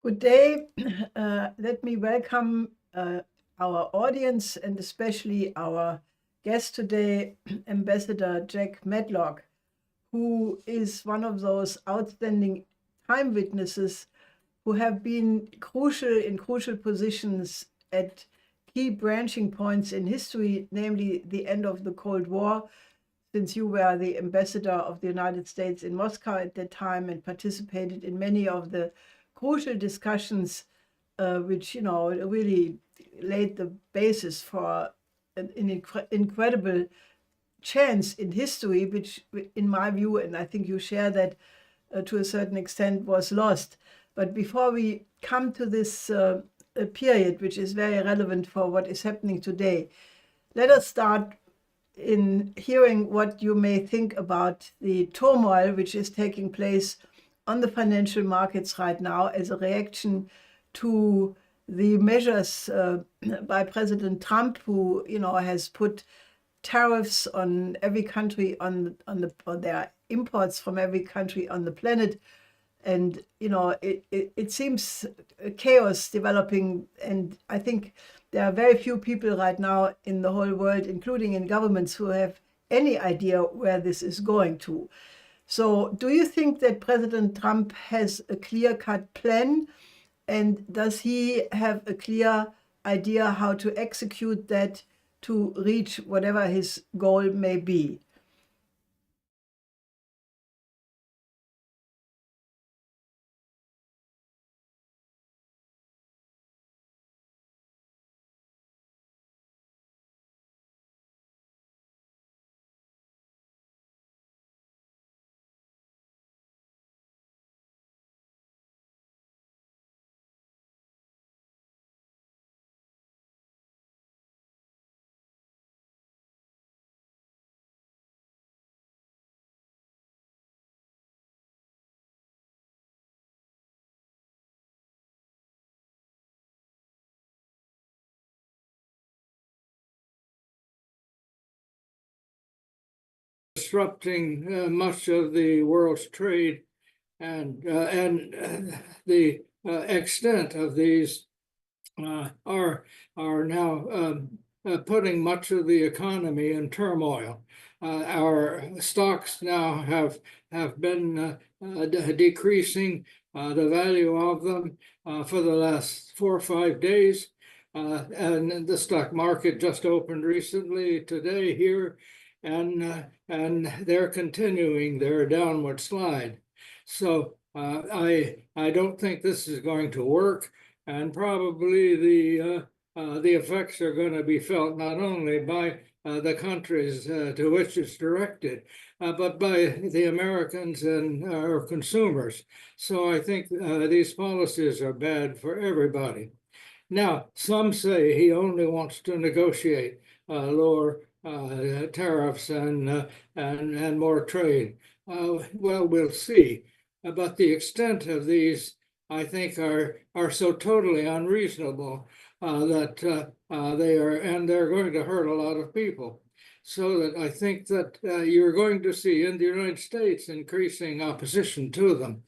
Good day. Let me welcome our audience and especially our guest today, Ambassador Jack Matlock, who is one of those outstanding time witnesses who have been in crucial positions at key branching points in history, namely the end of the Cold War, since you were the ambassador of the United States in Moscow at that time and participated in many of the crucial discussions which, really laid the basis for an incredible chance in history, which in my view, and I think you share that to a certain extent, was lost. But before we come to this period, which is very relevant for what is happening today, let us start in hearing what you may think about the turmoil which is taking place on the financial markets right now as a reaction to the measures by President Trump, who has put tariffs on every country on their imports from every country on the planet. And it seems chaos developing, and I think there are very few people right now in the whole world, including in governments, who have any idea where this is going to. So do you think that President Trump has a clear-cut plan? And does he have a clear idea how to execute that to reach whatever his goal may be? Disrupting much of the world's trade, and the extent of these are now putting much of the economy in turmoil. Our stocks now have been decreasing the value of them for the last 4 or 5 days, and the stock market just opened recently today here, and they're continuing their downward slide. So I don't think this is going to work, and probably the effects are going to be felt not only by the countries to which it's directed, but by the Americans and our consumers. So I think these policies are bad for everybody. Now, some say he only wants to negotiate lower tariffs and more trade. Well, we'll see. But the extent of these, I think, are so totally unreasonable that they're going to hurt a lot of people. So that I think that you're going to see in the United States increasing opposition to them.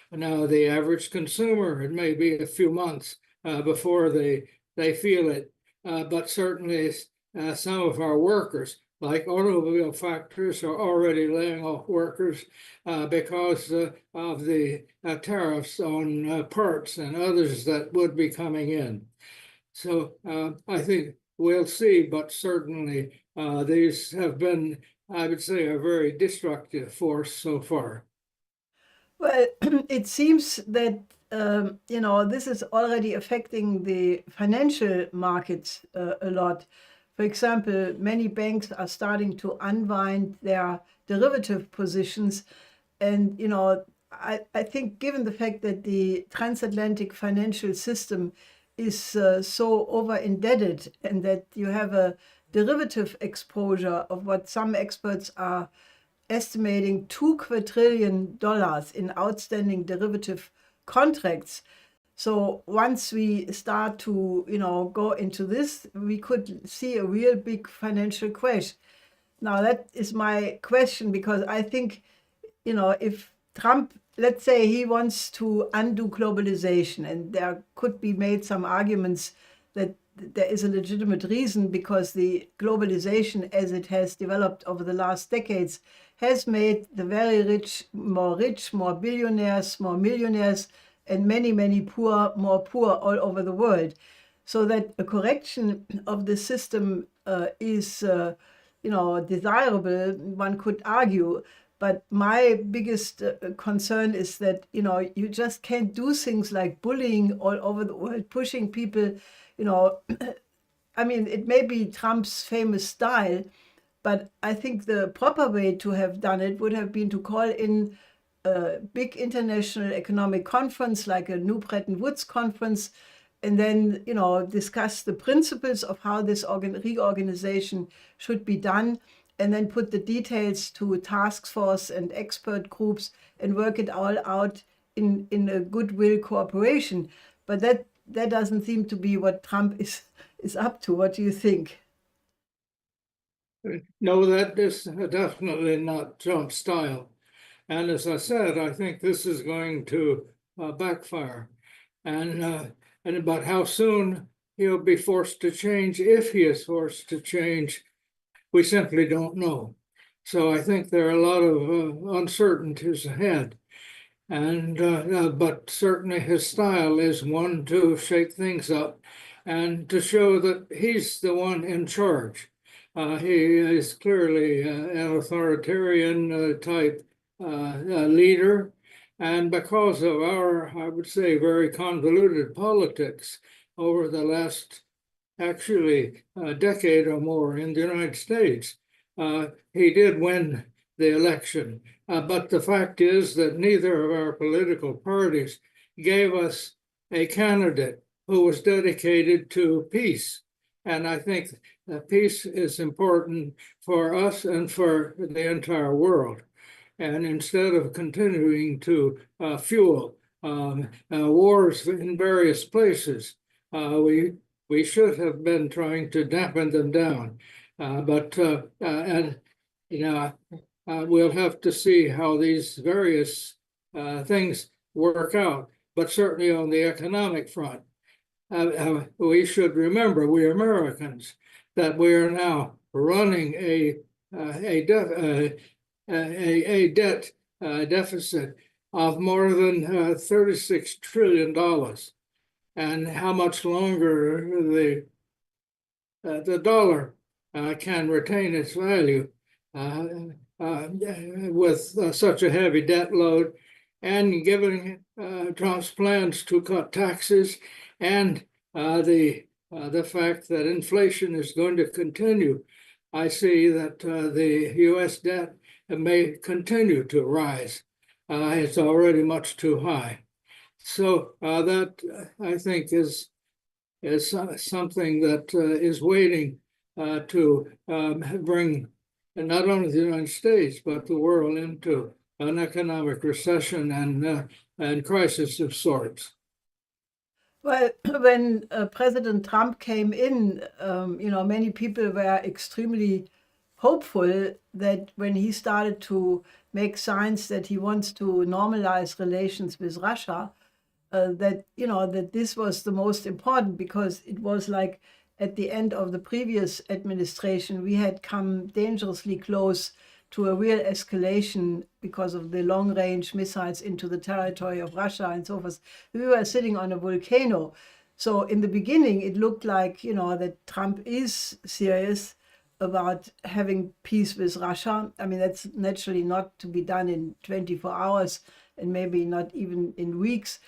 Now, the average consumer, it may be a few months before they feel it, but certainly some of our workers, like automobile factories, are already laying off workers because of the tariffs on parts and others that would be coming in. So I think we'll see, but certainly these have been, I would say, a very destructive force so far. Well, it seems that this is already affecting the financial markets a lot. For example, many banks are starting to unwind their derivative positions. And, I think given the fact that the transatlantic financial system is so over-indebted, and that you have a derivative exposure of what some experts are estimating $2 quadrillion in outstanding derivative contracts. So once we start to, go into this, we could see a real big financial crash. Now, that is my question, because I think, if Trump let's say he wants to undo globalization, and there could be made some arguments that there is a legitimate reason, because the globalization as it has developed over the last decades has made the very rich, more billionaires, more millionaires, and many, many poor, more poor all over the world. So that a correction of the system is, desirable, one could argue. But my biggest concern is that, you just can't do things like bullying all over the world, pushing people, I mean, it may be Trump's famous style, but I think the proper way to have done it would have been to call in a big international economic conference, like a New Bretton Woods conference, and then, discuss the principles of how this reorganization should be done, and then put the details to a task force and expert groups and work it all out in a goodwill cooperation. But that doesn't seem to be what Trump is up to. What do you think? No, that is definitely not Trump's style. And as I said, I think this is going to backfire. And about how soon he'll be forced to change, if he is forced to change, we simply don't know. So I think there are a lot of uncertainties ahead. But certainly his style is one to shake things up and to show that he's the one in charge. He is clearly an authoritarian type leader. And because of our, I would say, very convoluted politics over the last actually a decade or more in the United States, he did win the election. But the fact is that neither of our political parties gave us a candidate who was dedicated to peace. And I think that peace is important for us and for the entire world. And instead of continuing to fuel wars in various places, we should have been trying to dampen them down. We'll have to see how these various things work out. But certainly on the economic front, we should remember, we Americans, that we are now running a debt deficit of more than $36 trillion. And how much longer the dollar can retain its value with such a heavy debt load, and given Trump's plans to cut taxes, and the fact that inflation is going to continue, I see that the U.S. debt may continue to rise. It's already much too high. So that, I think, is something that is waiting to bring not only the United States, but the world into an economic recession and crisis of sorts. Well, when President Trump came in, many people were extremely hopeful that when he started to make signs that he wants to normalize relations with Russia, that this was the most important, because it was like at the end of the previous administration, we had come dangerously close to a real escalation because of the long-range missiles into the territory of Russia and so forth. We were sitting on a volcano. So in the beginning, it looked like, that Trump is serious about having peace with Russia. I mean, that's naturally not to be done in 24 hours and maybe not even in weeks,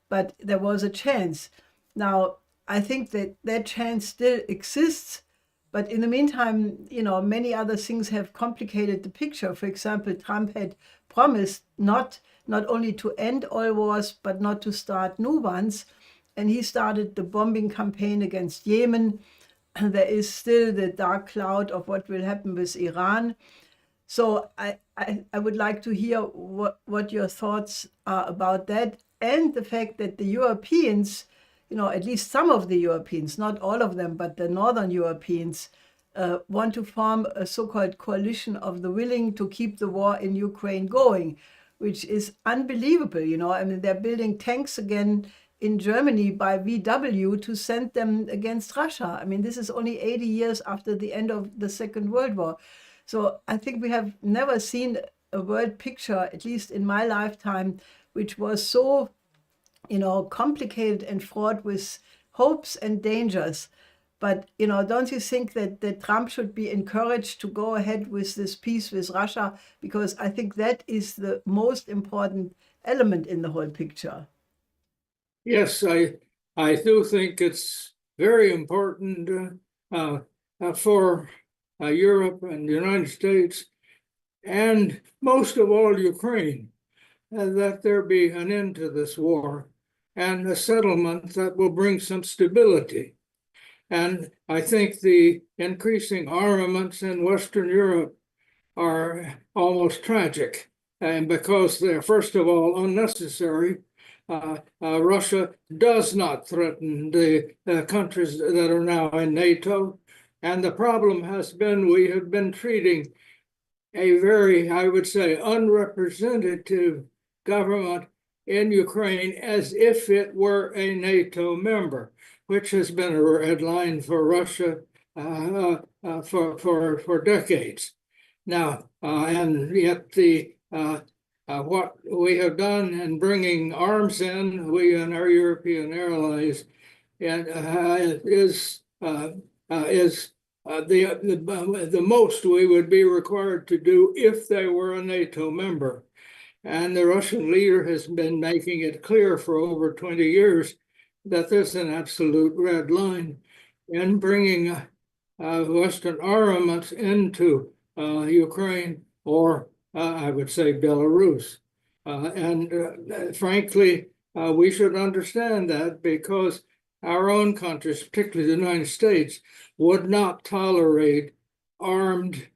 but there was a chance. Now, I think that chance still exists, but in the meantime, many other things have complicated the picture. For example, Trump had promised not only to end all wars, but not to start new ones. And he started the bombing campaign against Yemen. There is still the dark cloud of what will happen with Iran. So I would like to hear what your thoughts are about that, and the fact that the Europeans, at least some of the Europeans, not all of them, but the Northern Europeans, want to form a so-called coalition of the willing to keep the war in Ukraine going, which is unbelievable. You know, I mean, they're building tanks again in Germany by VW to send them against Russia. I mean, this is only 80 years after the end of the Second World War. So I think we have never seen a world picture, at least in my lifetime, which was so, you know, complicated and fraught with hopes and dangers. But, you know, don't you think that Trump should be encouraged to go ahead with this peace with Russia? Because I think that is the most important element in the whole picture. Yes, I do think it's very important for Europe and the United States, and most of all Ukraine, that there be an end to this war and a settlement that will bring some stability. And I think the increasing armaments in Western Europe are almost tragic, and because they're, first of all, unnecessary. Russia does not threaten the countries that are now in NATO. And the problem has been we have been treating a very, I would say, unrepresentative government in Ukraine as if it were a NATO member, which has been a red line for Russia for decades. Now, and yet what we have done in bringing arms in, we and our European allies, and is the most we would be required to do if they were a NATO member. And the Russian leader has been making it clear for over 20 years that there's an absolute red line in bringing Western armaments into Ukraine, or I would say Belarus. Frankly, we should understand that, because our own countries, particularly the United States, would not tolerate armed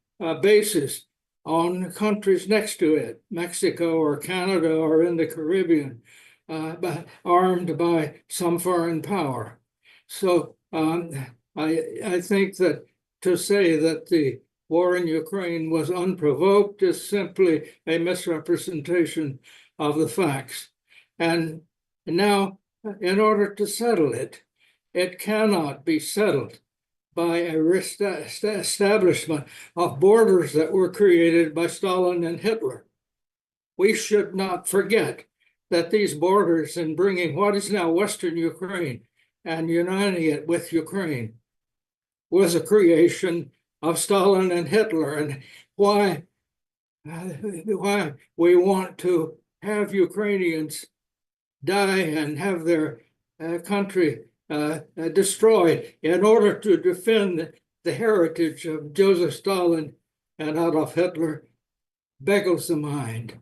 bases on countries next to it, Mexico or Canada or in the Caribbean, but armed by some foreign power. So I think that to say that the war in Ukraine was unprovoked is simply a misrepresentation of the facts. And now, in order to settle it, it cannot be settled by a establishment of borders that were created by Stalin and Hitler. We should not forget that these borders, in bringing what is now Western Ukraine and uniting it with Ukraine, was a creation of Stalin and Hitler. And why we want to have Ukrainians die and have their country destroyed in order to defend the heritage of Joseph Stalin and Adolf Hitler beggars the mind.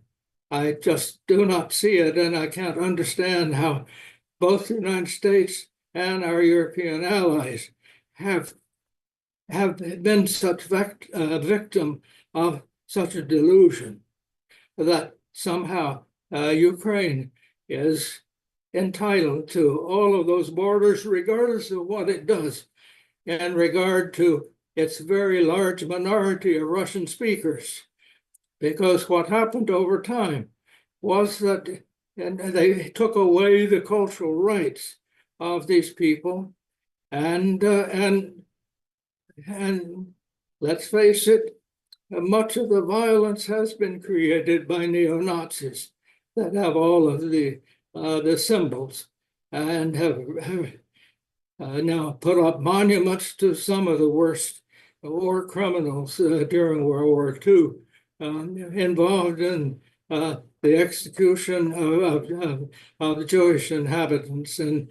I just do not see it, and I can't understand how both the United States and our European allies have been such a victim of such a delusion that somehow Ukraine is entitled to all of those borders, regardless of what it does in regard to its very large minority of Russian speakers. Because what happened over time was that they took away the cultural rights of these people, and let's face it, much of the violence has been created by neo-Nazis that have all of the symbols and have now put up monuments to some of the worst war criminals during World War II, involved in the execution of the Jewish inhabitants in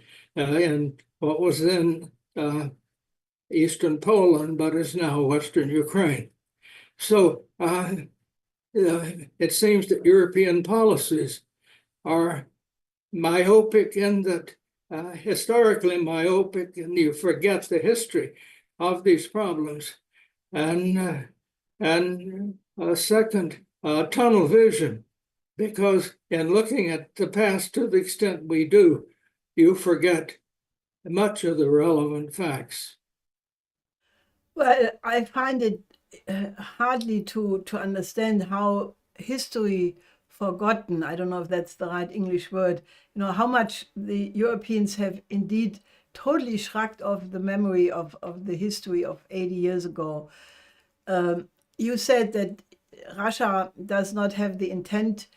what was then Eastern Poland, but is now Western Ukraine. So it seems that European policies are myopic in that, historically myopic, and you forget the history of these problems. And second, tunnel vision, because in looking at the past to the extent we do, you forget much of the relevant facts. Well, I find it hardly to understand how history forgotten. I don't know if that's the right English word. How much the Europeans have indeed totally shrugged off the memory of the history of 80 years ago. You said that Russia does not have the intent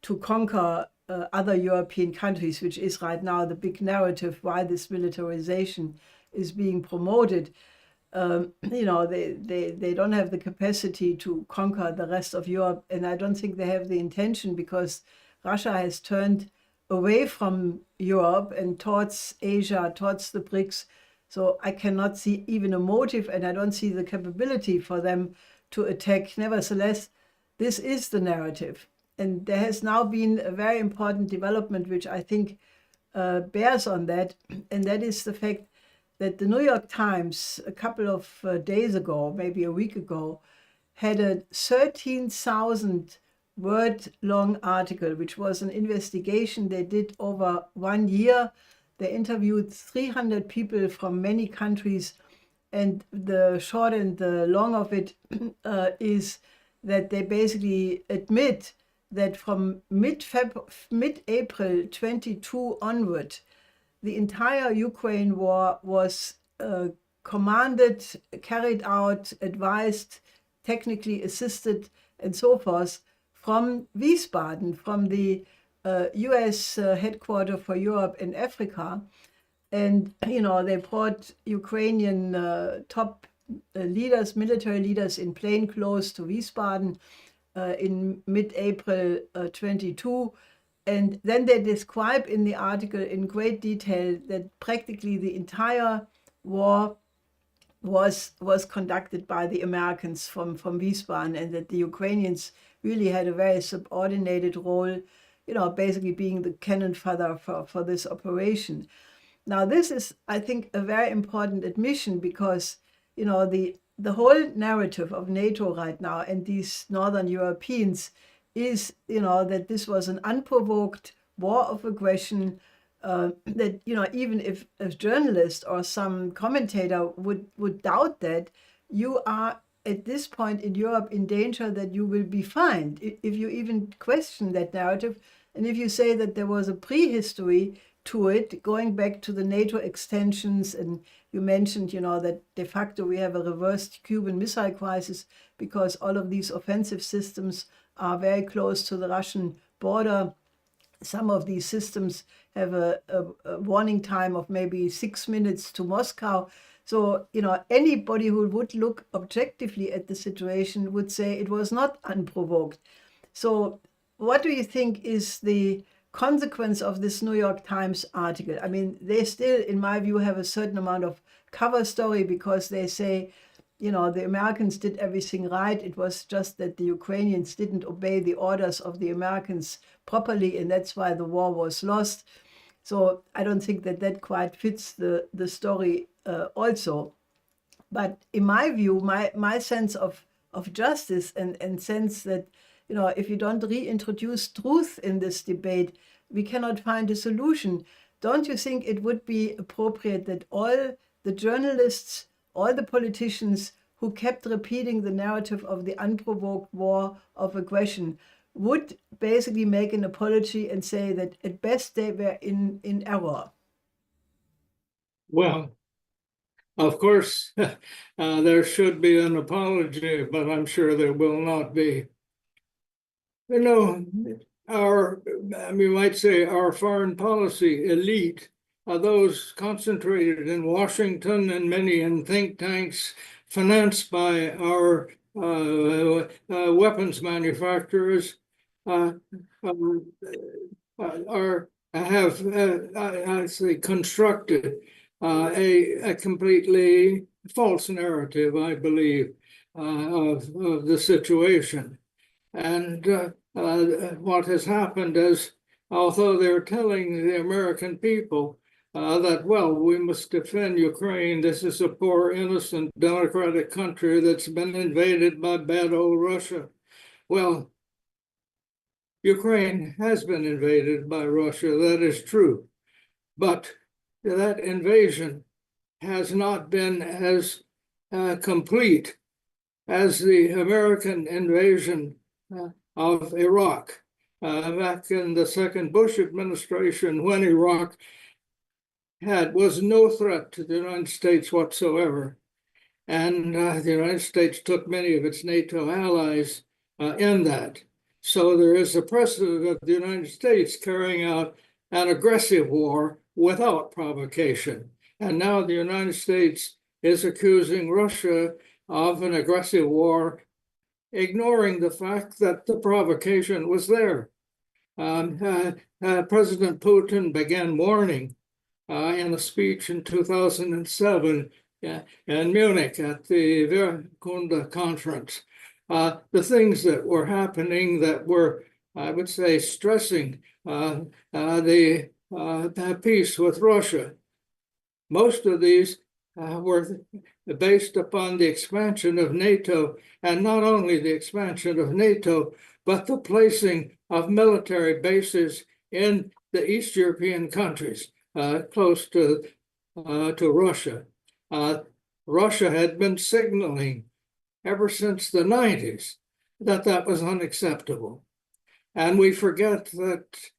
to conquer other European countries, which is right now the big narrative why this militarization is being promoted. They don't have the capacity to conquer the rest of Europe, and I don't think they have the intention, because Russia has turned away from Europe and towards Asia, towards the BRICS. So I cannot see even a motive, and I don't see the capability for them to attack. Nevertheless, this is the narrative. And there has now been a very important development, which I think bears on that, and that is the fact that the New York Times, a couple of days ago, maybe a week ago, had a 13,000 word long article, which was an investigation they did over 1 year. They interviewed 300 people from many countries. And the short and the long of it is that they basically admit that from mid-April 22 onward, the entire Ukraine war was commanded, carried out, advised, technically assisted, and so forth from Wiesbaden, from the U.S. headquarters for Europe and Africa. And, they brought Ukrainian top leaders, military leaders in plain clothes to Wiesbaden in mid-April 22. And then they describe in the article in great detail that practically the entire war was conducted by the Americans from Wiesbaden, and that the Ukrainians really had a very subordinated role, basically being the cannon fodder for this operation. Now, this is, I think, a very important admission, because, the whole narrative of NATO right now and these Northern Europeans is, that this was an unprovoked war of aggression, that, even if a journalist or some commentator would doubt that, you are at this point in Europe in danger that you will be fined if you even question that narrative. And if you say that there was a prehistory to it, going back to the NATO extensions, and you mentioned, that de facto we have a reversed Cuban Missile Crisis because all of these offensive systems are very close to the Russian border. Some of these systems have a warning time of maybe 6 minutes to Moscow. So, anybody who would look objectively at the situation would say it was not unprovoked. So what do you think is the consequence of this New York Times article? I mean, they still, in my view, have a certain amount of cover story, because they say, the Americans did everything right. It was just that the Ukrainians didn't obey the orders of the Americans properly, and that's why the war was lost. So I don't think that quite fits the story also. But in my view, my sense of justice and sense that, if you don't reintroduce truth in this debate, we cannot find a solution. Don't you think it would be appropriate that all the journalists, all the politicians who kept repeating the narrative of the unprovoked war of aggression would basically make an apology and say that at best they were in error? Well, of course, there should be an apology, but I'm sure there will not be. We might say our foreign policy elite are those concentrated in Washington and many in think tanks financed by our weapons manufacturers have constructed a completely false narrative, I believe, of the situation. And what has happened is, although they're telling the American people that, well, we must defend Ukraine, this is a poor, innocent, democratic country that's been invaded by bad old Russia. Well, Ukraine has been invaded by Russia, that is true. But that invasion has not been as complete as the American invasion of Iraq. back in the second Bush administration, when Iraq was no threat to the United States whatsoever. And the United States took many of its NATO allies in that. So there is a precedent of the United States carrying out an aggressive war without provocation. And now the United States is accusing Russia of an aggressive war, ignoring the fact that the provocation was there. President Putin began warning in a speech in 2007 in Munich at the Wehrkunde conference. The things that were happening that were, I would say, stressing the peace with Russia. Most of these were based upon the expansion of NATO, and not only the expansion of NATO, but the placing of military bases in the East European countries close to Russia. Russia had been signaling ever since the 90s that that was unacceptable. And we forget that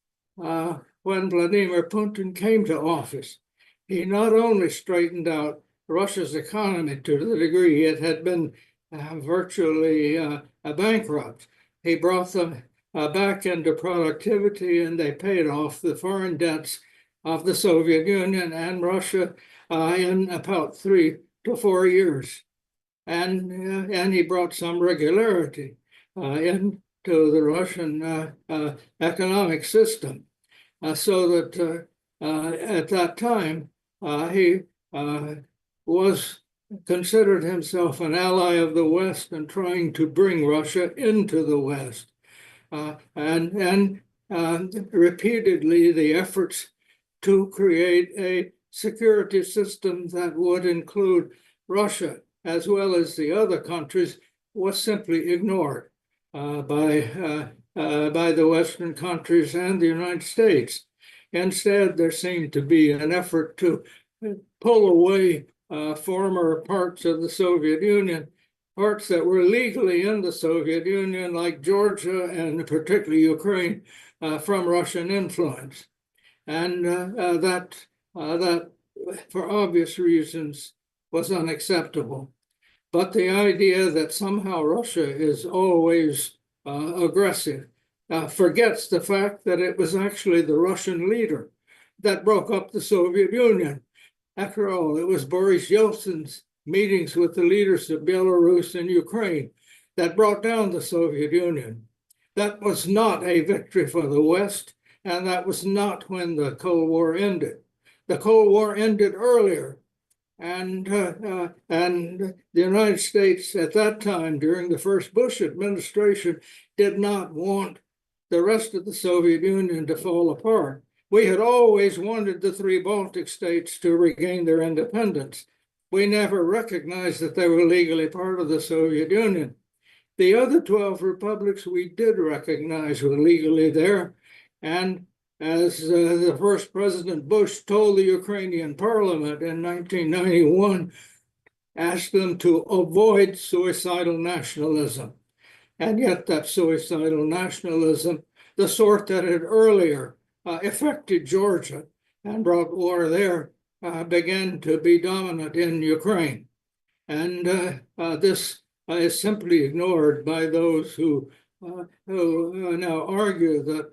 when Vladimir Putin came to office, he not only straightened out Russia's economy to the degree it had been virtually bankrupt, he brought them back into productivity, and they paid off the foreign debts of the Soviet Union and Russia in about 3 to 4 years. And he brought some regularity into the Russian economic system, so that at that time he was considered himself an ally of the West and trying to bring Russia into the West. And repeatedly the efforts to create a security system that would include Russia as well as the other countries was simply ignored by the Western countries and the United States. Instead, there seemed to be an effort to pull away former parts of the Soviet Union, parts that were legally in the Soviet Union, like Georgia and particularly Ukraine, from Russian influence. And that, for obvious reasons, was unacceptable. But the idea that somehow Russia is always aggressive forgets the fact that it was actually the Russian leader that broke up the Soviet Union. After all, it was Boris Yeltsin's meetings with the leaders of Belarus and Ukraine that brought down the Soviet Union. That was not a victory for the West, and that was not when the Cold War ended. The Cold War ended earlier, and the United States at that time, during the first Bush administration, did not want the rest of the Soviet Union to fall apart. We had always wanted the 3 Baltic states to regain their independence. We never recognized that they were legally part of the Soviet Union. The other 12 republics we did recognize were legally there. And as the first President Bush told the Ukrainian parliament in 1991, asked them to avoid suicidal nationalism. And yet that suicidal nationalism, the sort that had earlier affected Georgia and brought war there, began to be dominant in Ukraine. And this is simply ignored by those who now argue that,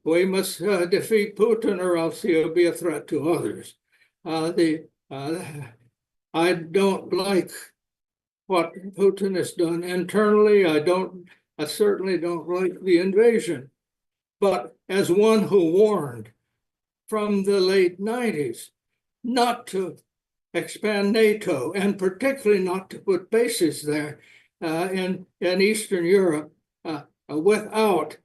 we must defeat Putin or else he'll be a threat to others. I don't like what Putin has done internally. I certainly don't like the invasion. But as one who warned from the late 90s not to expand NATO, and particularly not to put bases there in Eastern Europe without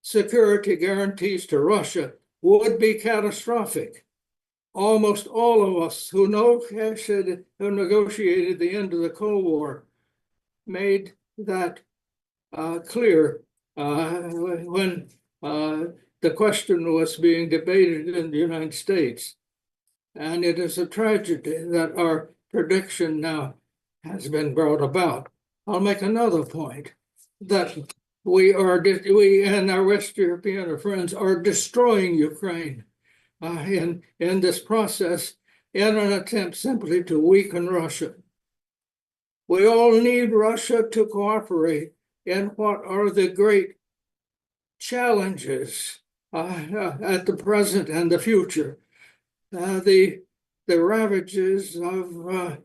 security guarantees to Russia, would be catastrophic. Almost all of us who negotiated the end of the Cold War made that clear when the question was being debated in the United States. And it is a tragedy that our prediction now has been brought about. I'll make another point, that we and our West European friends are destroying Ukraine in this process in an attempt simply to weaken Russia. We all need Russia to cooperate in what are the great challenges at the present and the future. The ravages of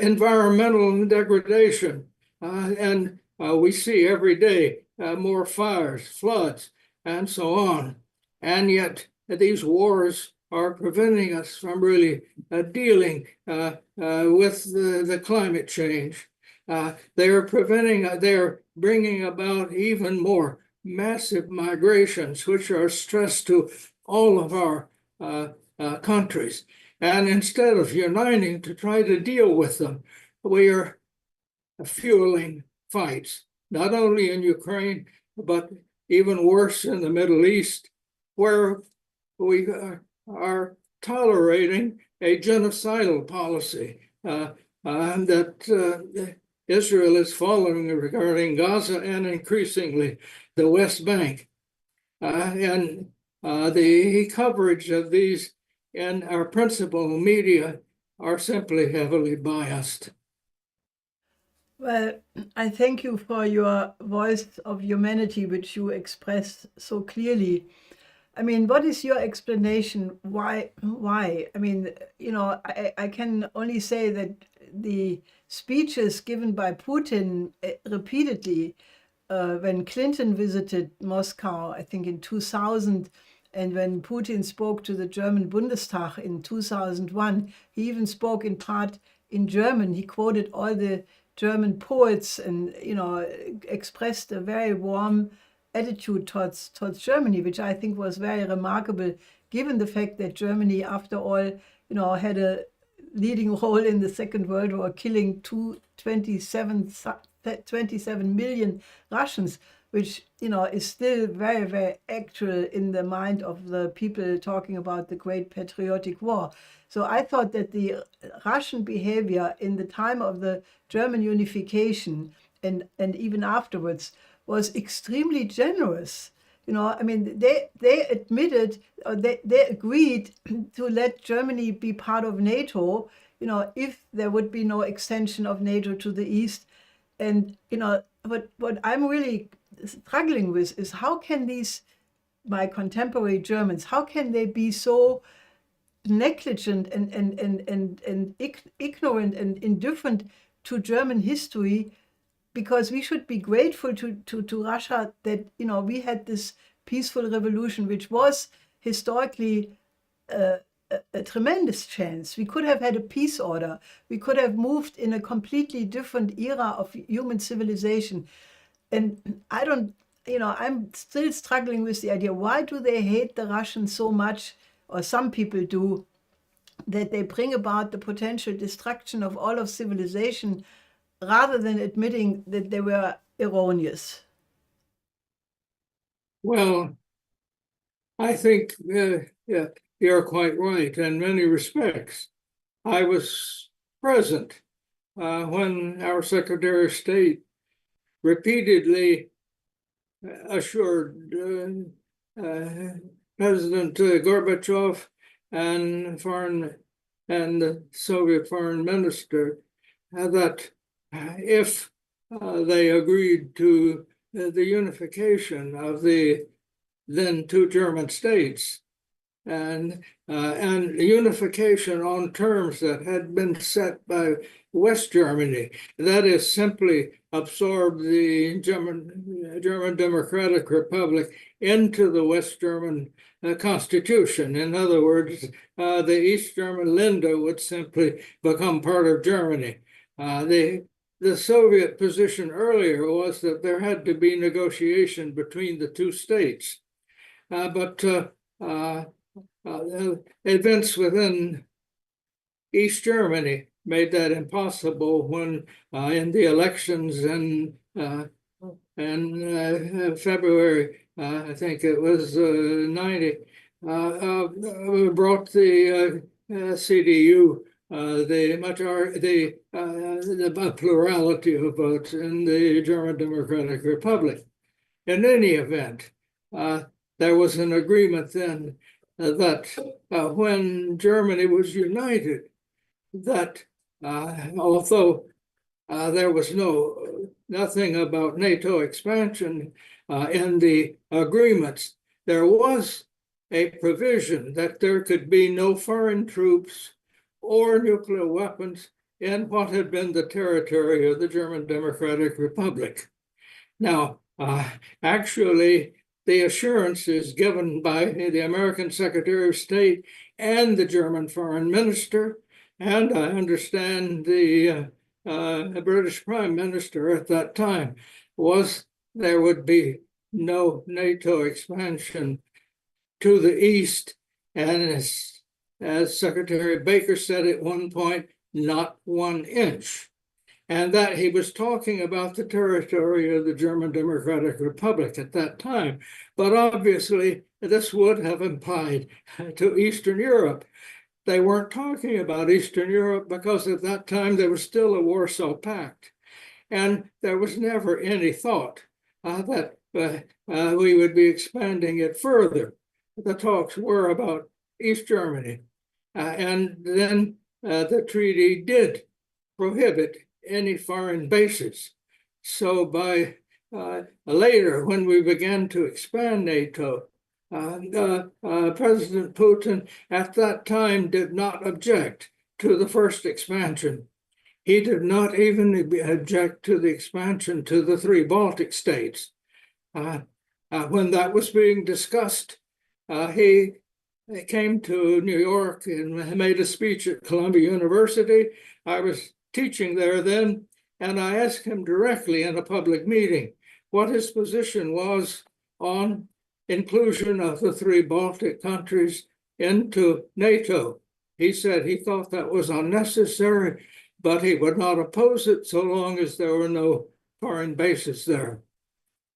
environmental degradation, and we see every day more fires, floods, and so on. And yet these wars are preventing us from really dealing with the climate change. They're bringing about even more massive migrations, which are stress to all of our countries. And instead of uniting to try to deal with them, we are fueling fights, not only in Ukraine, but even worse in the Middle East, where we are tolerating a genocidal policy that Israel is following regarding Gaza and increasingly the West Bank. And the coverage of these in our principal media are simply heavily biased. Well, I thank you for your voice of humanity, which you express so clearly. I mean, what is your explanation? Why? I mean, I can only say that the speeches given by Putin repeatedly when Clinton visited Moscow, I think in 2000, and when Putin spoke to the German Bundestag in 2001, he even spoke in part in German. He quoted all the German poets and, expressed a very warm attitude towards Germany, which I think was very remarkable, given the fact that Germany, after all, had a leading role in the Second World War, killing 27 million Russians, which is still very, very actual in the mind of the people talking about the Great Patriotic War. So I thought that the Russian behavior in the time of the German unification and even afterwards was extremely generous. I mean, they admitted, they agreed to let Germany be part of NATO, if there would be no extension of NATO to the east. And, what I'm really struggling with is how can my contemporary Germans, how can they be so negligent and ignorant and indifferent to German history? Because we should be grateful to Russia that, we had this peaceful revolution, which was historically a tremendous chance. We could have had a peace order. We could have moved in a completely different era of human civilization. And I'm still struggling with the idea, why do they hate the Russians so much, or some people do, that they bring about the potential destruction of all of civilization rather than admitting that they were erroneous? Well, I think you're quite right in many respects. I was present when our Secretary of State repeatedly assured President Gorbachev and the Soviet foreign minister that if they agreed to the unification of the then two German states, and unification on terms that had been set by West Germany, that is, simply absorb the German Democratic Republic into the West German constitution. In other words, the East German Länder would simply become part of Germany. The Soviet position earlier was that there had to be negotiation between the two states. But events within East Germany made that impossible when in the elections in February, I think it was 90, brought the CDU the plurality of votes in the German Democratic Republic. In any event, there was an agreement then that when Germany was united, that although there was nothing about NATO expansion in the agreements, there was a provision that there could be no foreign troops or nuclear weapons in what had been the territory of the German Democratic Republic. Now, actually, the assurances given by the American Secretary of State and the German Foreign Minister, and I understand the British Prime Minister at that time, was there would be no NATO expansion to the east, and as Secretary Baker said at one point, not 1 inch. And that he was talking about the territory of the German Democratic Republic at that time. But obviously, this would have implied to Eastern Europe. They weren't talking about Eastern Europe because at that time there was still a Warsaw Pact. And there was never any thought that we would be expanding it further. The talks were about East Germany. And then the treaty did prohibit any foreign bases. So by later, when we began to expand NATO, President Putin at that time did not object to the first expansion. He did not even object to the expansion to the 3 Baltic states. When that was being discussed, he came to New York and made a speech at Columbia University. I was teaching there then, and I asked him directly in a public meeting what his position was on inclusion of the 3 Baltic countries into NATO. He said he thought that was unnecessary, but he would not oppose it so long as there were no foreign bases there.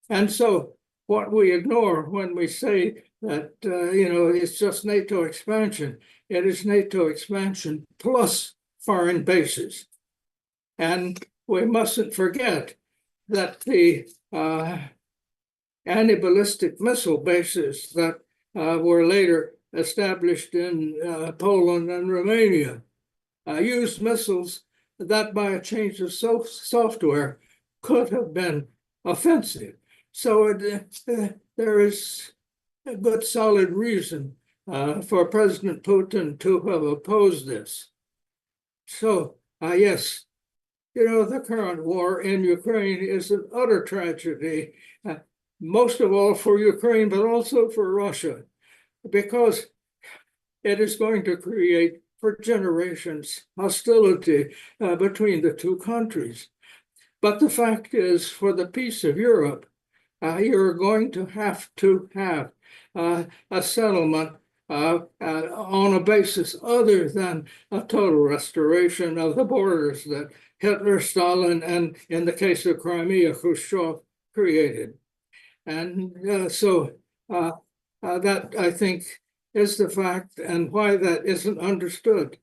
And so what we ignore when we say that, it's just NATO expansion, it is NATO expansion plus foreign bases. And we mustn't forget that the anti-ballistic missile bases that were later established in Poland and Romania used missiles that by a change of software could have been offensive. So there is a good solid reason for President Putin to have opposed this. So, yes, the current war in Ukraine is an utter tragedy, most of all for Ukraine, but also for Russia, because it is going to create for generations hostility between the 2 countries. But the fact is, for the peace of Europe, you're going to have a settlement on a basis other than a total restoration of the borders that Hitler, Stalin, and in the case of Crimea, Khrushchev created. And so that, I think, is the fact, and why that isn't understood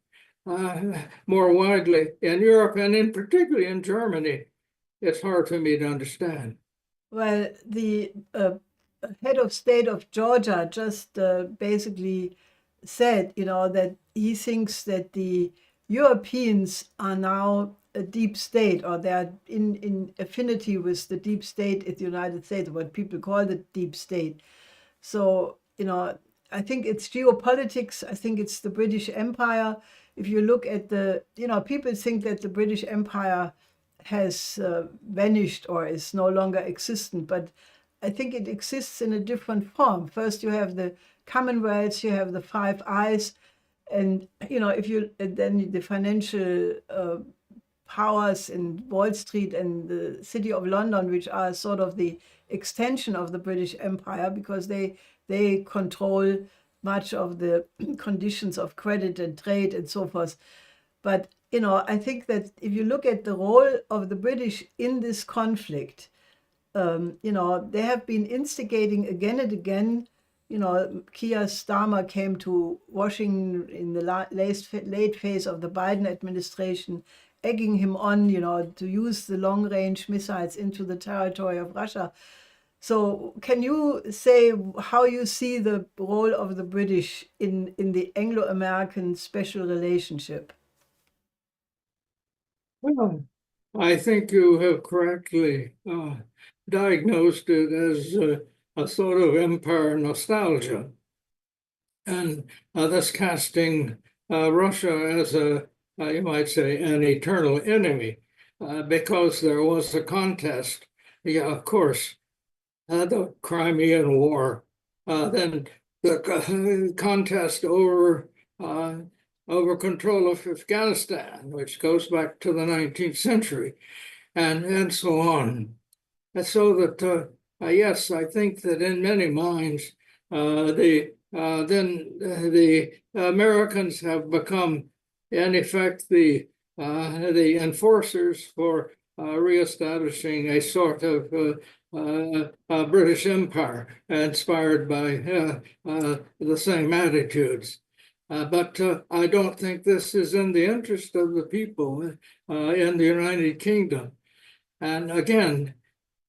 more widely in Europe, and in particularly in Germany, it's hard for me to understand. Well, the head of state of Georgia just basically said, that he thinks that the Europeans are now a deep state, or they're in affinity with the deep state in the United States, what people call the deep state. So, I think it's geopolitics. I think it's the British Empire. If you look at people think that the British Empire has vanished or is no longer existent, but I think it exists in a different form. First, you have the Commonwealth, you have the Five Eyes, and then the financial powers in Wall Street and the City of London, which are sort of the extension of the British Empire, because they control much of the conditions of credit and trade and so forth. But I think that if you look at the role of the British in this conflict, they have been instigating again and again Keir Starmer came to Washington in the late phase of the Biden administration, egging him on, to use the long-range missiles into the territory of Russia. So can you say how you see the role of the British in the Anglo-American special relationship? Well, I think you have correctly diagnosed it as a sort of empire nostalgia, and thus casting Russia as you might say, an eternal enemy, because there was a contest. Yeah, of course, the Crimean War, then the contest over control of Afghanistan, which goes back to the 19th century, and so on. And so that yes, I think that in many minds, the Americans have become, in effect, the enforcers for reestablishing a sort of British Empire inspired by the same attitudes. But I don't think this is in the interest of the people in the United Kingdom. And again,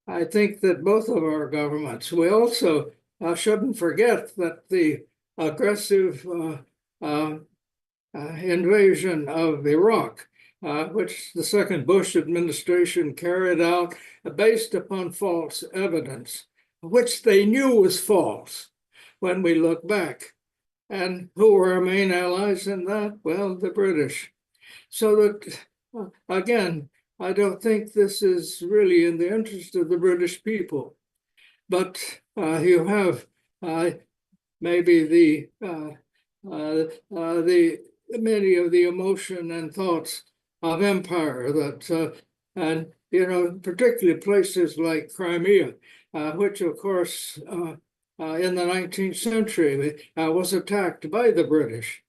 I think that both of our governments, we also shouldn't forget that the aggressive invasion of Iraq, which the second Bush administration carried out based upon false evidence, which they knew was false when we look back. And who were our main allies in that? Well, the British. So that, again, I don't think this is really in the interest of the British people. But you have maybe the many of the emotion and thoughts of empire that, and particularly places like Crimea, which of course in the 19th century was attacked by the British.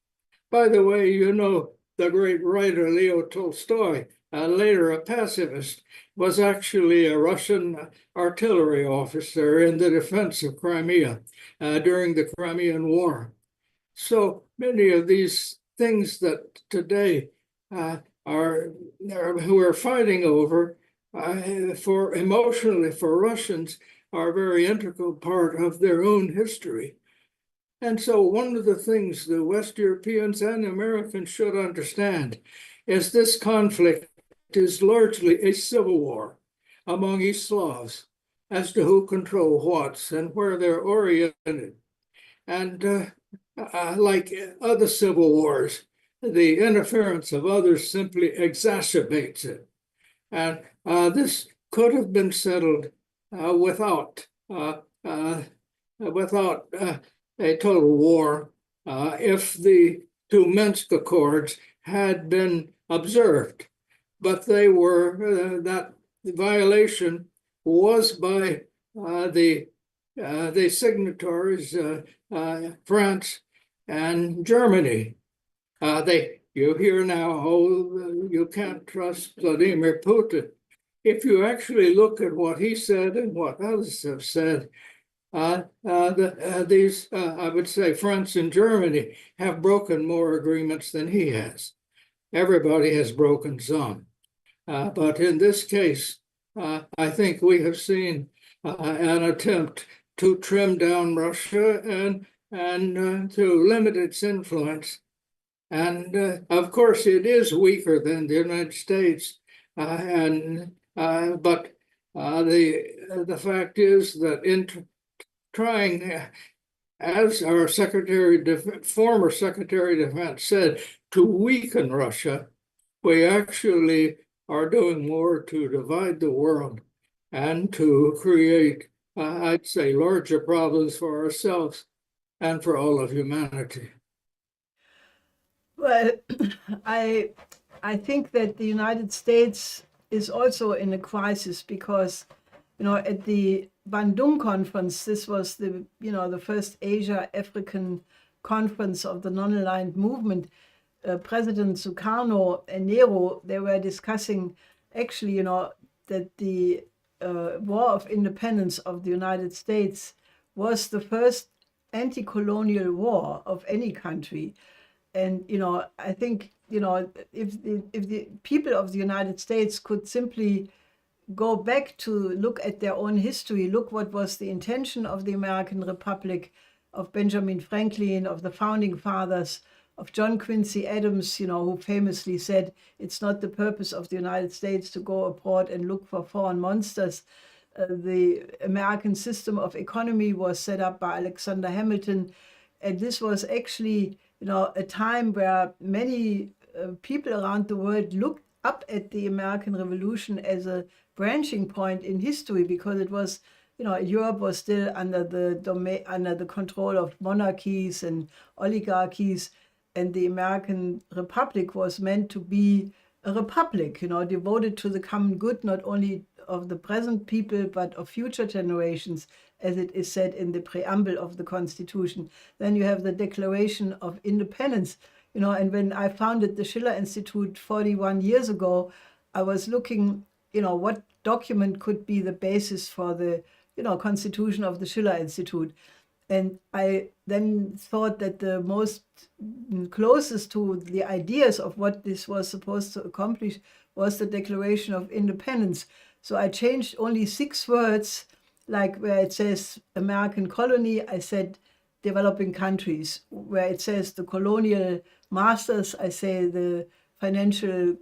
By the way, the great writer Leo Tolstoy, later a pacifist, was actually a Russian artillery officer in the defense of Crimea during the Crimean War. So many of these things that today who are fighting over for emotionally for Russians are a very integral part of their own history. And so one of the things the West Europeans and Americans should understand is this conflict is largely a civil war among East Slavs as to who control what and where they're oriented. And like other civil wars, the interference of others simply exacerbates it. And this could have been settled without a total war if the two Minsk Accords had been observed. But they were, that violation was by the signatories, France and Germany. You hear now, oh, you can't trust Vladimir Putin. If you actually look at what he said and what others have said, these, I would say, France and Germany have broken more agreements than he has. Everybody has broken some. But in this case, I think we have seen an attempt to trim down Russia and to limit its influence. And of course, it is weaker than the United States. But the fact is that in trying, as our former Secretary of Defense said, to weaken Russia, we actually are doing more to divide the world and to create, I'd say, larger problems for ourselves and for all of humanity. Well, I think that the United States is also in a crisis because, at the Bandung conference, this was the first Asia-African conference of the non-aligned movement. President Sukarno and Nehru, they were discussing actually, that the War of Independence of the United States was the first anti-colonial war of any country. And, I think, if the people of the United States could simply go back to look at their own history, look what was the intention of the American Republic, of Benjamin Franklin, of the founding fathers, of John Quincy Adams, who famously said, it's not the purpose of the United States to go abroad and look for foreign monsters. The American system of economy was set up by Alexander Hamilton. And this was actually, a time where many people around the world looked up at the American Revolution as a branching point in history, because it was, Europe was still under the control of monarchies and oligarchies, and the American Republic was meant to be a republic, devoted to the common good, not only of the present people, but of future generations, as it is said in the preamble of the Constitution. Then you have the Declaration of Independence, and when I founded the Schiller Institute 41 years ago, I was looking, what document could be the basis for the, constitution of the Schiller Institute. And I then thought that the most closest to the ideas of what this was supposed to accomplish was the Declaration of Independence. So I changed only 6 words, like where it says American colony, I said developing countries. Where it says the colonial masters, I say the financial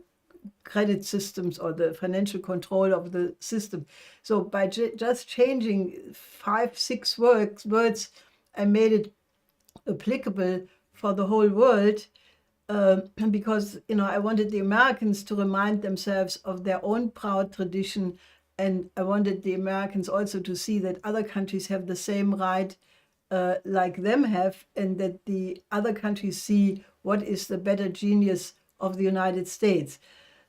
credit systems or the financial control of the system. So by just changing 5-6 words, I made it applicable for the whole world, because I wanted the Americans to remind themselves of their own proud tradition, and I wanted the Americans also to see that other countries have the same right like them have, and that the other countries see what is the better genius of the United States.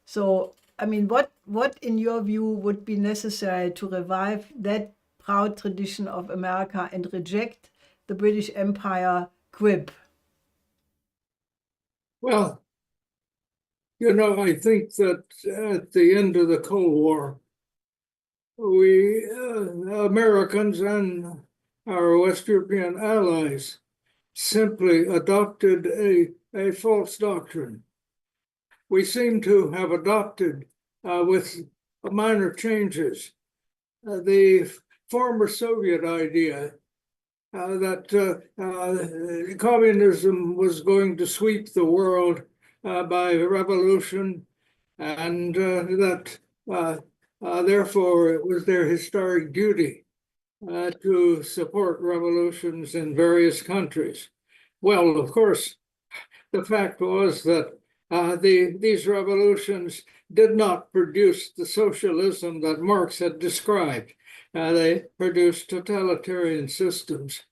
So, I mean, what in your view would be necessary to revive that proud tradition of America and reject the British Empire quib? Well, I think that at the end of the Cold War, we Americans and our West European allies simply adopted a false doctrine. We seem to have adopted, with minor changes, the former Soviet idea that communism was going to sweep the world by revolution, and that therefore it was their historic duty to support revolutions in various countries. Well, of course, the fact was that these revolutions did not produce the socialism that Marx had described. They produced totalitarian systems.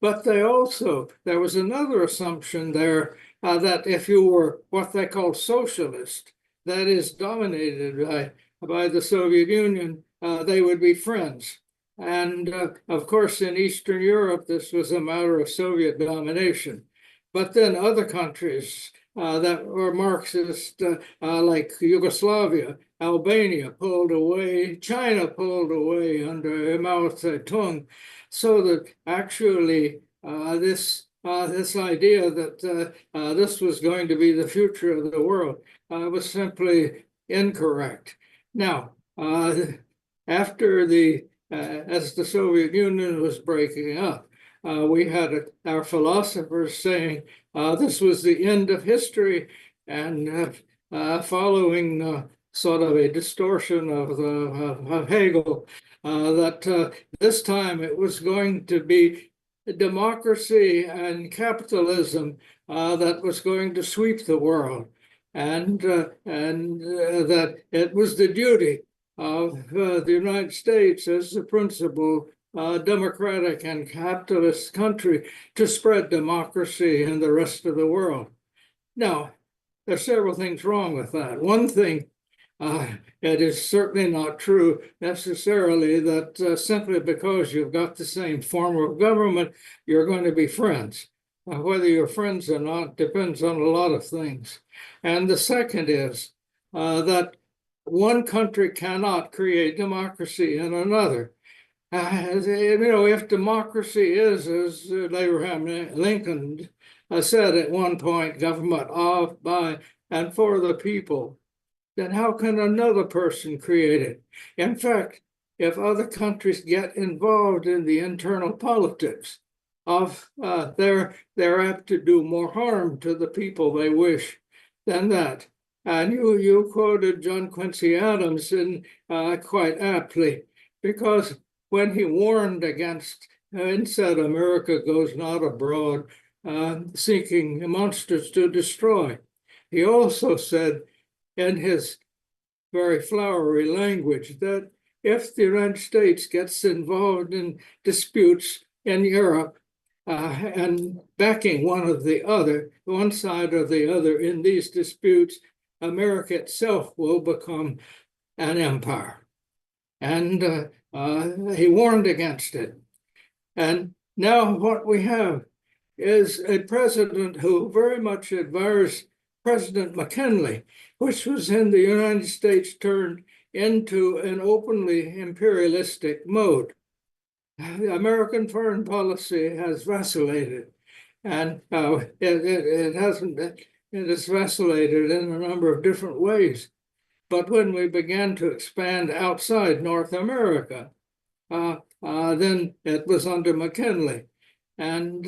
But there was another assumption there, that if you were what they call socialist, that is dominated by the Soviet Union, they would be friends. And of course, in Eastern Europe, this was a matter of Soviet domination. But then other countries that were Marxist, like Yugoslavia, Albania pulled away, China pulled away under Mao Zedong, so that actually this idea that this was going to be the future of the world was simply incorrect. Now, after as the Soviet Union was breaking up, we had our philosophers saying this was the end of history, and following sort of a distortion of Hegel, that this time it was going to be democracy and capitalism that was going to sweep the world, and that it was the duty of the United States as the principal democratic and capitalist country to spread democracy in the rest of the world. Now, there's several things wrong with that. One thing, it is certainly not true necessarily that simply because you've got the same form of government, you're going to be friends. Whether you're friends or not depends on a lot of things. And the second is that one country cannot create democracy in another. if democracy is, as Abraham Lincoln said at one point, government of, by, and for the people, then how can another person create it? In fact, if other countries get involved in the internal politics of they're apt to do more harm to the people they wish than that. And you quoted John Quincy Adams quite aptly, because when he warned against and said America goes not abroad seeking monsters to destroy, he also said in his very flowery language that if the United States gets involved in disputes in Europe and backing one side or the other in these disputes, America itself will become an empire. And he warned against it. And now what we have is a president who very much admires President McKinley, which was in the United States turned into an openly imperialistic mode. American foreign policy has vacillated, and it has vacillated in a number of different ways. But when we began to expand outside North America, then it was under McKinley, and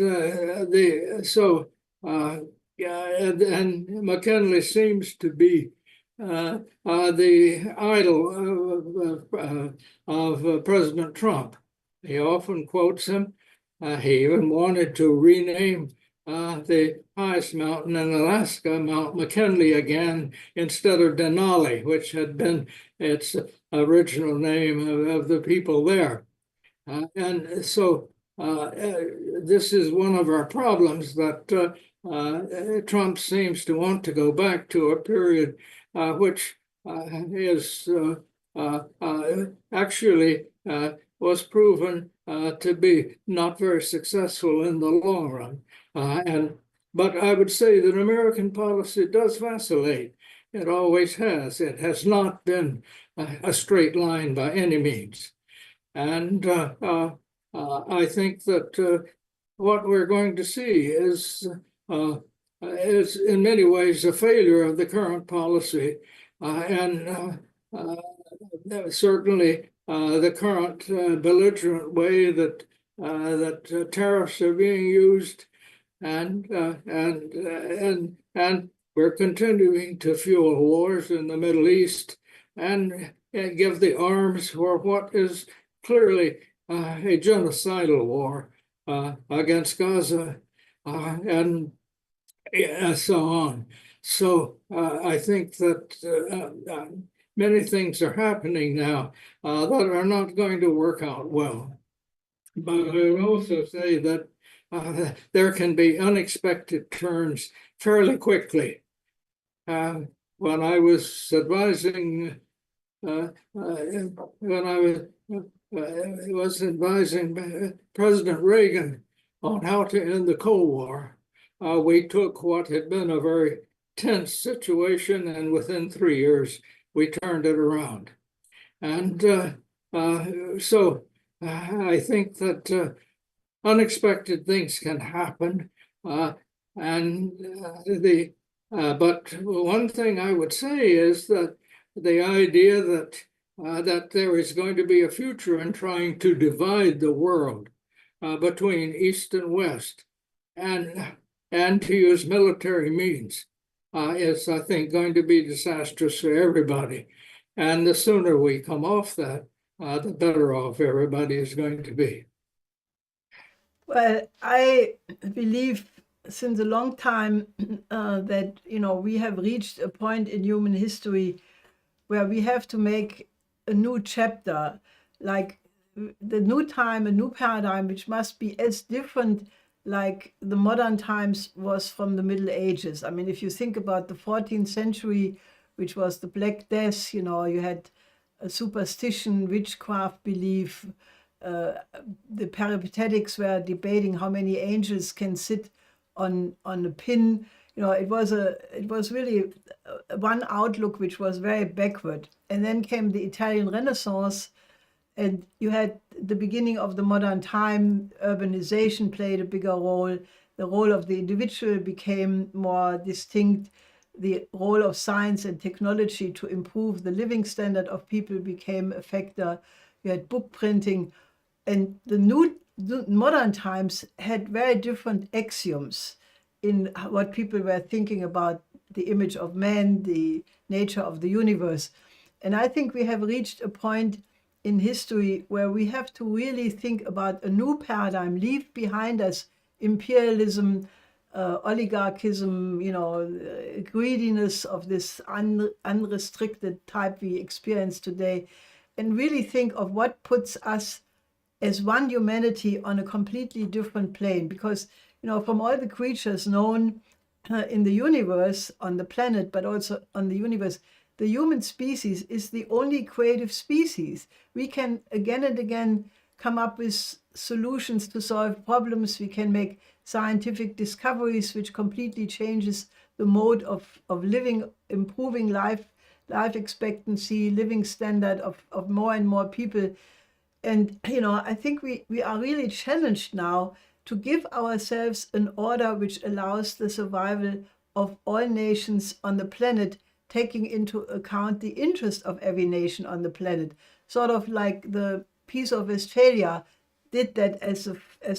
and McKinley seems to be the idol of President Trump. He often quotes him. He even wanted to rename the highest mountain in Alaska, Mount McKinley again, instead of Denali, which had been its original name of the people there. And so this is one of our problems, that Trump seems to want to go back to a period which is actually was proven to be not very successful in the long run. But I would say that American policy does vacillate. It always has. It has not been a straight line by any means. And I think that what we're going to see is in many ways a failure of the current policy, and certainly the current belligerent way that tariffs are being used, and we're continuing to fuel wars in the Middle East and give the arms for what is clearly a genocidal war against Gaza, and so on. So I think that many things are happening now that are not going to work out well. But I would also say that there can be unexpected turns fairly quickly. When I was advising, President Reagan on how to end the Cold War, we took what had been a very tense situation, and within 3 years, we turned it around. And so I think that unexpected things can happen. But one thing I would say is that the idea that there is going to be a future in trying to divide the world between East and West, and to use military means is, I think, going to be disastrous for everybody. And the sooner we come off that, the better off everybody is going to be. Well, I believe since a long time that, we have reached a point in human history where we have to make a new chapter, like the new time, a new paradigm, which must be as different like the modern times was from the Middle Ages. I mean, if you think about the 14th century, which was the Black Death, you had a superstition, witchcraft belief. The peripatetics were debating how many angels can sit on a pin. It was really one outlook which was very backward. And then came the Italian Renaissance, And you had the beginning of the modern time, urbanization played a bigger role. The role of the individual became more distinct. The role of science and technology to improve the living standard of people became a factor. You had book printing, and the modern times had very different axioms in what people were thinking about the image of man, the nature of the universe. And I think we have reached a point in history where we have to really think about a new paradigm, leave behind us imperialism, oligarchism, greediness of this unrestricted type we experience today, and really think of what puts us as one humanity on a completely different plane. Because, from all the creatures known in the universe, on the planet, but also on the universe, the human species is the only creative species. We can again and again come up with solutions to solve problems. We can make scientific discoveries which completely changes the mode of living, improving life expectancy, living standard of more and more people. And I think we are really challenged now to give ourselves an order which allows the survival of all nations on the planet, taking into account the interest of every nation on the planet. Sort of like the Peace of Westphalia did that as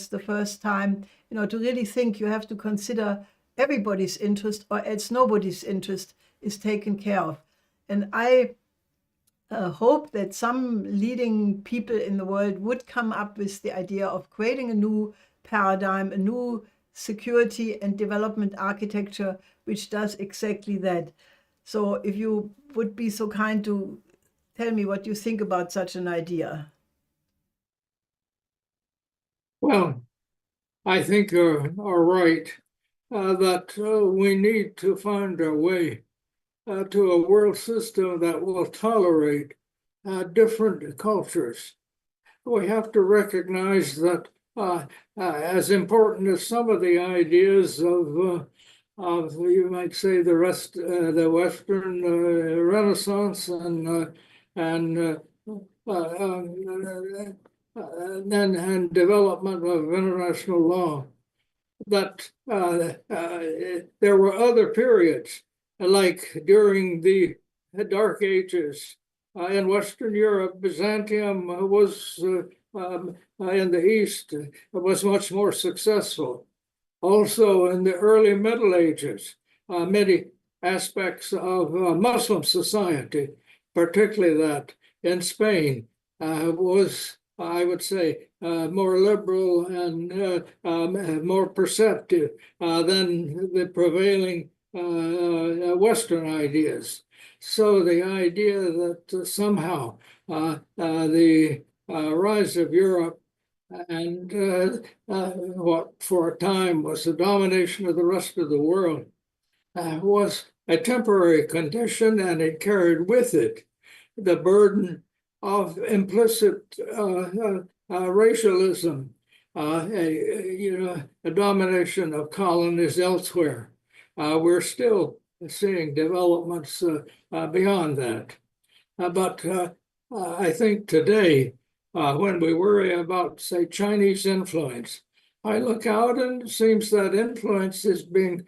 the first time, to really think you have to consider everybody's interest, or else nobody's interest is taken care of. And I hope that some leading people in the world would come up with the idea of creating a new paradigm, a new security and development architecture, which does exactly that. So if you would be so kind to tell me what you think about such an idea. Well, I think you're right that we need to find a way to a world system that will tolerate different cultures. We have to recognize that as important as some of the ideas of you might say the Western Renaissance and development of international law, that there were other periods, like during the Dark Ages in Western Europe. Byzantium was in the East was much more successful. Also, in the early Middle Ages, many aspects of Muslim society, particularly that in Spain, was, I would say, more liberal and more perceptive than the prevailing Western ideas. So the idea that somehow the rise of Europe and what for a time was the domination of the rest of the world was a temporary condition, and it carried with it the burden of implicit racialism, a domination of colonies elsewhere. We're still seeing developments beyond that. But I think today, when we worry about, say, Chinese influence, I look out and it seems that influence is being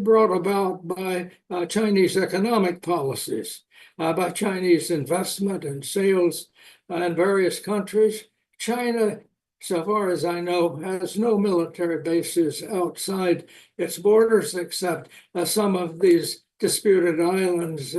brought about by Chinese economic policies, by Chinese investment and sales in various countries. China, so far as I know, has no military bases outside its borders except some of these disputed islands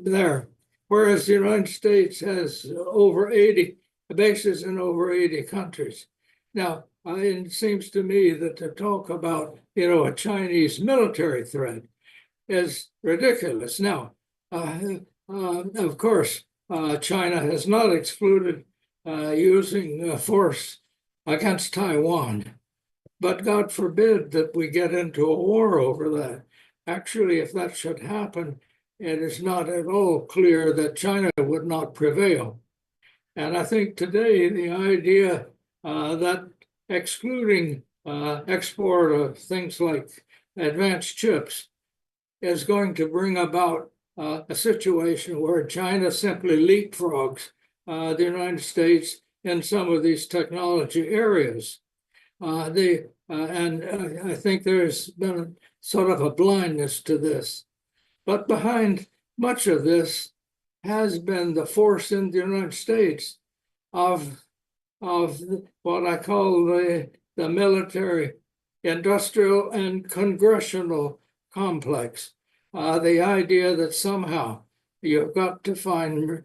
there. Whereas the United States has over 80 bases in over 80 countries. Now, it seems to me that to talk about, a Chinese military threat is ridiculous. Now, of course, China has not excluded using force against Taiwan, but God forbid that we get into a war over that. Actually, if that should happen, it is not at all clear that China would not prevail. And I think today the idea that excluding export of things like advanced chips is going to bring about a situation where China simply leapfrogs the United States in some of these technology areas. I think there's been sort of a blindness to this. But behind much of this has been the force in the United States of what I call the military, industrial, and congressional complex. The idea that somehow you've got to find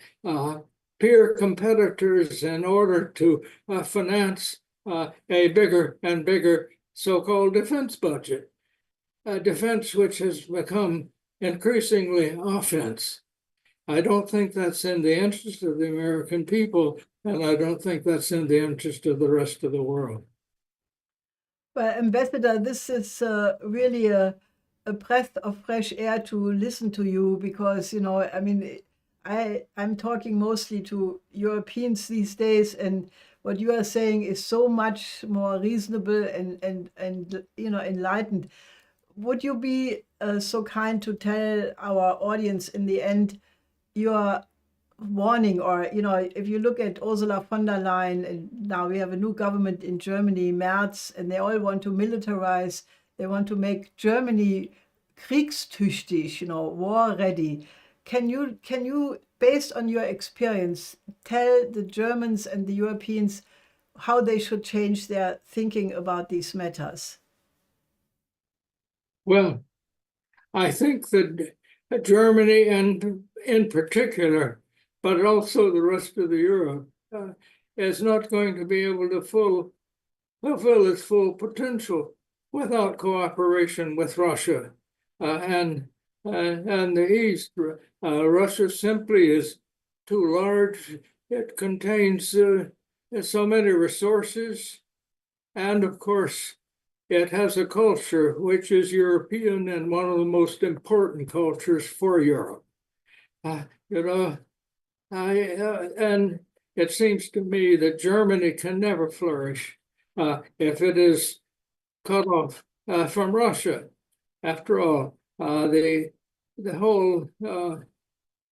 peer competitors in order to finance a bigger and bigger so-called defense budget, a defense which has become increasingly offense. I don't think that's in the interest of the American people, and I don't think that's in the interest of the rest of the world. Well, Ambassador, this is really a breath of fresh air to listen to you because, I mean, I'm talking mostly to Europeans these days, and what you are saying is so much more reasonable and enlightened. Would you be so kind to tell our audience in the end your warning, or if you look at Ursula von der Leyen, and now we have a new government in Germany, Merz, and they all want to militarize, they want to make Germany kriegstüchtig, war ready. Can you, based on your experience, tell the Germans and the Europeans how they should change their thinking about these matters? Well, I think that Germany, and in particular, but also the rest of the Europe, is not going to be able to fulfill its full potential without cooperation with Russia and the East. Russia simply is too large. It contains so many resources, and of course, it has a culture which is European and one of the most important cultures for Europe. And it seems to me that Germany can never flourish if it is cut off from Russia. After all, the whole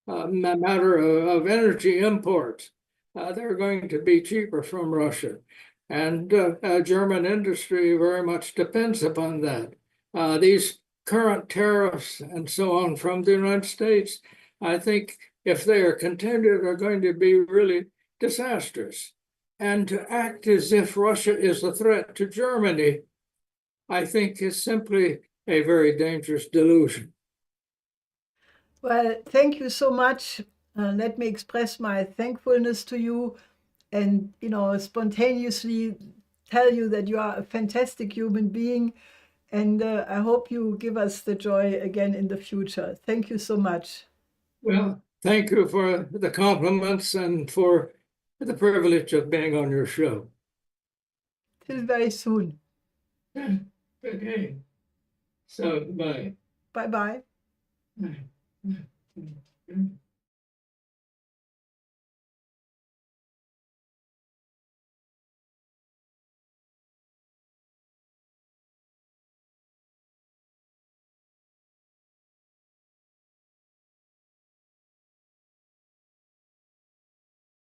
matter of energy imports, they're going to be cheaper from Russia. And German industry very much depends upon that. These current tariffs and so on from the United States, I think if they are continued, are going to be really disastrous. And to act as if Russia is a threat to Germany, I think is simply a very dangerous delusion. Well, thank you so much. Let me express my thankfulness to you and, spontaneously tell you that you are a fantastic human being. And I hope you give us the joy again in the future. Thank you so much. Well, thank you for the compliments and for the privilege of being on your show. Till very soon. Okay. So, bye. Bye-bye. Bye.